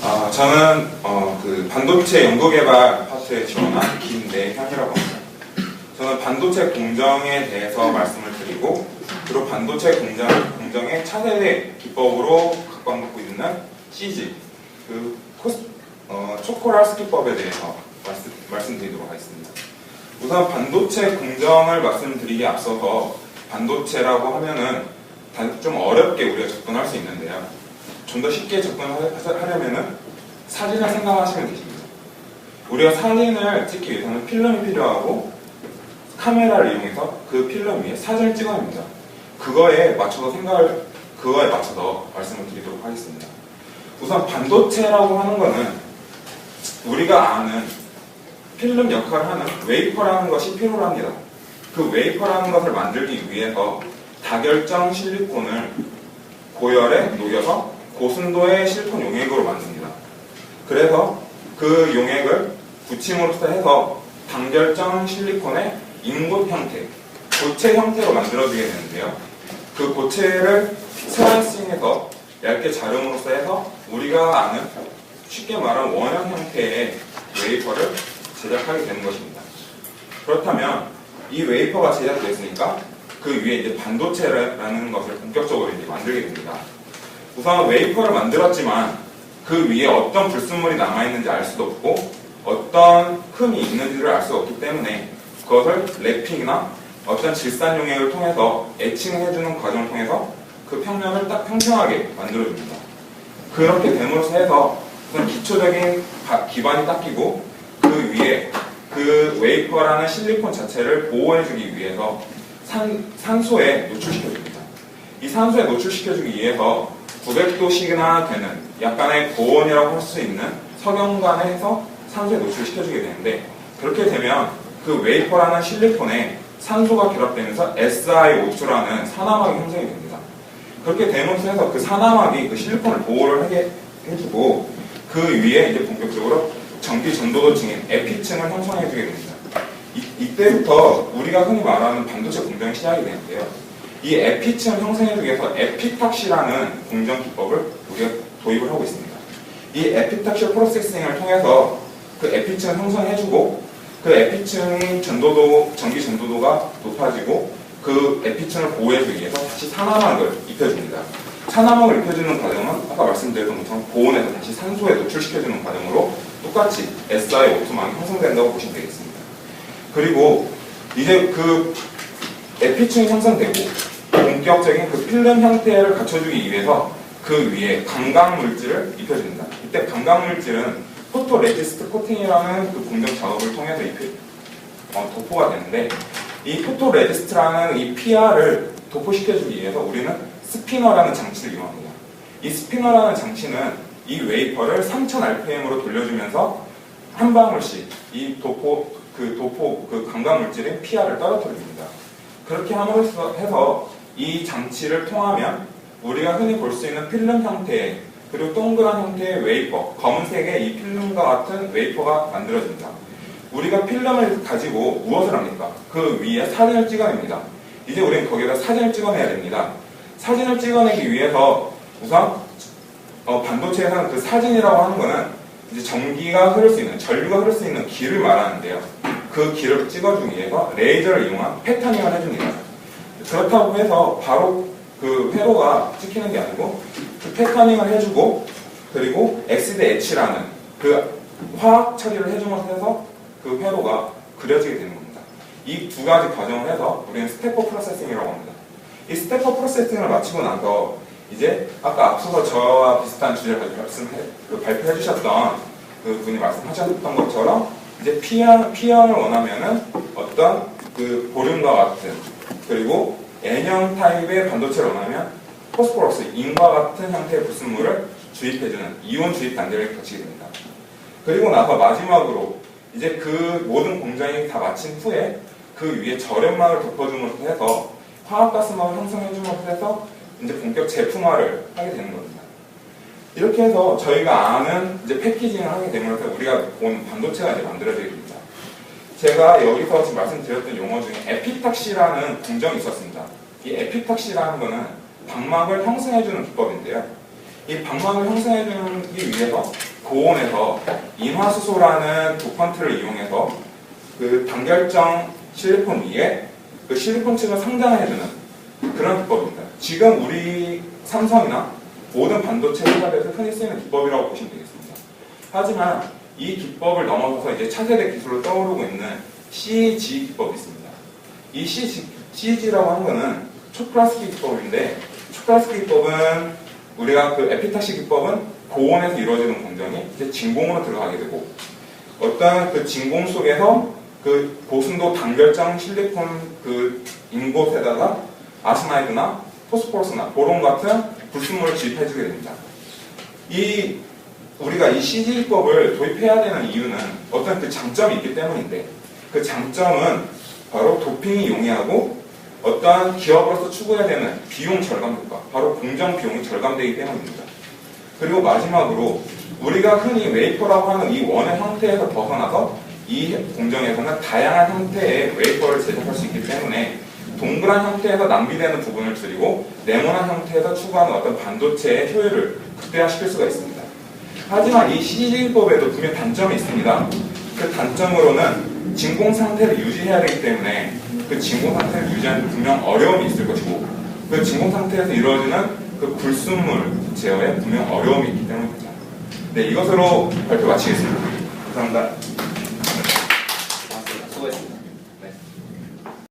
저는 그 반도체 연구개발 파트에 지원한 김내현이라고 합니다. 저는 반도체 공정에 대해서 말씀을 드리고, 그리고 반도체 공정의 차세대 기법으로 각광받고 있는 CG, 초코랄 기법에 대해서 말씀드리도록 하겠습니다. 우선 반도체 공정을 말씀드리기에 앞서서 반도체라고 하면은 좀 어렵게 우리가 접근할 수 있는데요. 좀 더 쉽게 접근하려면은 사진을 생각하시면 되십니다. 우리가 사진을 찍기 위해서는 필름이 필요하고 카메라를 이용해서 그 필름 위에 사진을 찍어냅니다. 그거에 맞춰서 말씀을 드리도록 하겠습니다. 우선 반도체라고 하는 거는 우리가 아는 필름 역할을 하는 웨이퍼라는 것이 필요합니다. 그 웨이퍼라는 것을 만들기 위해서 다결정 실리콘을 고열에 녹여서 고순도의 실리콘 용액으로 만듭니다. 그래서 그 용액을 부침으로써 해서 단결정 실리콘의 인곳 형태, 고체 형태로 만들어지게 되는데요. 그 고체를 슬라이싱해서 얇게 자름으로써 해서 우리가 아는 쉽게 말하는 원형 형태의 웨이퍼를 제작하게 되는 것입니다. 그렇다면 이 웨이퍼가 제작됐으니까 그 위에 이제 반도체라는 것을 본격적으로 이제 만들게 됩니다. 우선 웨이퍼를 만들었지만 그 위에 어떤 불순물이 남아있는지 알 수도 없고 어떤 흠이 있는지를 알 수 없기 때문에 그것을 랩핑이나 어떤 질산 용액을 통해서 에칭을 해주는 과정을 통해서 그 평면을 딱 평평하게 만들어줍니다. 그렇게 됨으로써 해서 우선 기초적인 기반이 닦이고 그 위에 그 웨이퍼라는 실리콘 자체를 보호해주기 위해서 산소에 노출시켜줍니다. 이 산소에 노출시켜주기 위해서 900도씩이나 되는 약간의 고온이라고 할 수 있는 석영관에 해서 산소에 노출시켜주게 되는데, 그렇게 되면 그 웨이퍼라는 실리콘에 산소가 결합되면서 SiO2라는 산화막이 형성이 됩니다. 그렇게 되면서 해서 그 산화막이 그 실리콘을 보호를 하게 해주고 그 위에 이제 본격적으로 전기 전도도층인 에피층을 형성해주게 됩니다. 이때부터 우리가 흔히 말하는 반도체 공정이 시작이 되는데요. 이 에피층을 형성해주기 위해서 에피탁시라는 공정 기법을 우리가 도입을 하고 있습니다. 이 에피탁시 프로세싱을 통해서 그 에피층을 형성해주고 그 에피층의 전기 전도도가 높아지고 그 에피층을 보호해주기 위해서 다시 산화막을 입혀줍니다. 산화막을 입혀주는 과정은 아까 말씀드렸던 것처럼 고온에서 다시 산소에 노출시켜주는 과정으로 똑같이 SiO2망이 형성된다고 보시면 되겠습니다. 그리고 이제 그 에피층이 형성되고 본격적인 그 필름 형태를 갖춰주기 위해서 그 위에 감광물질을 입혀줍니다. 이때 감광물질은 포토레지스트 코팅이라는 그 공정 작업을 통해서 도포가 되는데, 이 포토레지스트라는 이 PR을 도포시켜주기 위해서 우리는 스피너라는 장치를 이용합니다. 이 스피너라는 장치는 이 웨이퍼를 3000rpm으로 돌려주면서 한 방울씩 이 그 감광물질인 PR을 떨어뜨립니다. 그렇게 함으로써 해서 이 장치를 통하면 우리가 흔히 볼 수 있는 필름 형태의, 그리고 동그란 형태의 웨이퍼, 검은색의 이 필름과 같은 웨이퍼가 만들어집니다. 우리가 필름을 가지고 무엇을 합니까? 그 위에 사진을 찍어냅니다. 이제 우리는 거기에다 사진을 찍어내야 됩니다. 사진을 찍어내기 위해서 우선 반도체에서는 그 사진이라고 하는 거는 이제 전기가 흐를 수 있는, 전류가 흐를 수 있는 길을 말하는데요. 그 길을 찍어주기 위해서 레이저를 이용한 패터닝을 해줍니다. 그렇다고 해서 바로 그 회로가 찍히는 게 아니고 그 패터닝을 해주고, 그리고 엑시드 etch라는 그 화학 처리를 해줌으로 해서 그 회로가 그려지게 되는 겁니다. 이 두 가지 과정을 해서 우리는 스테퍼 프로세싱이라고 합니다. 이 스테퍼 프로세싱을 마치고 나서 이제 아까 앞서서 저와 비슷한 주제를 발표해 주셨던 그 분이 말씀하셨던 것처럼 이제 P형을 원하면은 어떤 그 보륨과 같은, 그리고 N형 타입의 반도체를 원하면 포스포러스, 인과 같은 형태의 불순물을 주입해주는 이온 주입 단계를 거치게 됩니다. 그리고 나서 마지막으로 이제 그 모든 공정이 다 마친 후에 그 위에 절연막을 덮어줌으로 해서 화학가스막을 형성해줌으로 해서 이제 본격 제품화를 하게 되는 겁니다. 이렇게 해서 저희가 아는 이제 패키징을 하게 되면서 우리가 본 반도체가 이제 만들어지게 됩니다. 제가 여기서 지금 말씀드렸던 용어 중에 에피탁시라는 공정이 있었습니다. 이 에피탁시라는 거는 방막을 형성해주는 기법인데요. 이 방막을 형성해주기 위해서 고온에서 인화수소라는 도펀트를 이용해서 그 단결정 실리콘 위에 그 실리콘 층을 성장해주는 그런 기법입니다. 지금 우리 삼성이나 모든 반도체 회사들에서 흔히 쓰이는 기법이라고 보시면 되겠습니다. 하지만 이 기법을 넘어서서 이제 차세대 기술로 떠오르고 있는 CG 기법이 있습니다. 이 CG라고 하는 거는 초클라스키 기법인데, 초클라스키 기법은 우리가 그 에피타시 기법은 고온에서 이루어지는 공정이 이제 진공으로 들어가게 되고, 어떤 그 진공 속에서 그 고순도 단결정 실리콘 그 인곳에다가 아스나이드나 포스포러스나 보론 같은 불순물을 주입해주게 됩니다. 우리가 이 CG 기법을 도입해야 되는 이유는 어떤 그 장점이 있기 때문인데, 그 장점은 바로 도핑이 용이하고 어떠한 기업으로서 추구해야 되는 비용 절감 효과, 바로 공정 비용이 절감되기 때문입니다. 그리고 마지막으로 우리가 흔히 웨이퍼라고 하는 이 원의 형태에서 벗어나서 이 공정에서는 다양한 형태의 웨이퍼를 제작할 수 있기 때문에 동그란 형태에서 낭비되는 부분을 줄이고 네모난 형태에서 추구하는 어떤 반도체의 효율을 극대화시킬 수가 있습니다. 하지만 이 CG법에도 분명 단점이 있습니다. 그 단점으로는 진공 상태를 유지해야 되기 때문에 그 진공 상태를 유지하는 데 분명 어려움이 있을 것이고, 그 진공 상태에서 이루어지는 그 불순물 제어에 분명 어려움이 있기 때문입니다. 네, 이것으로 발표 마치겠습니다. 감사합니다.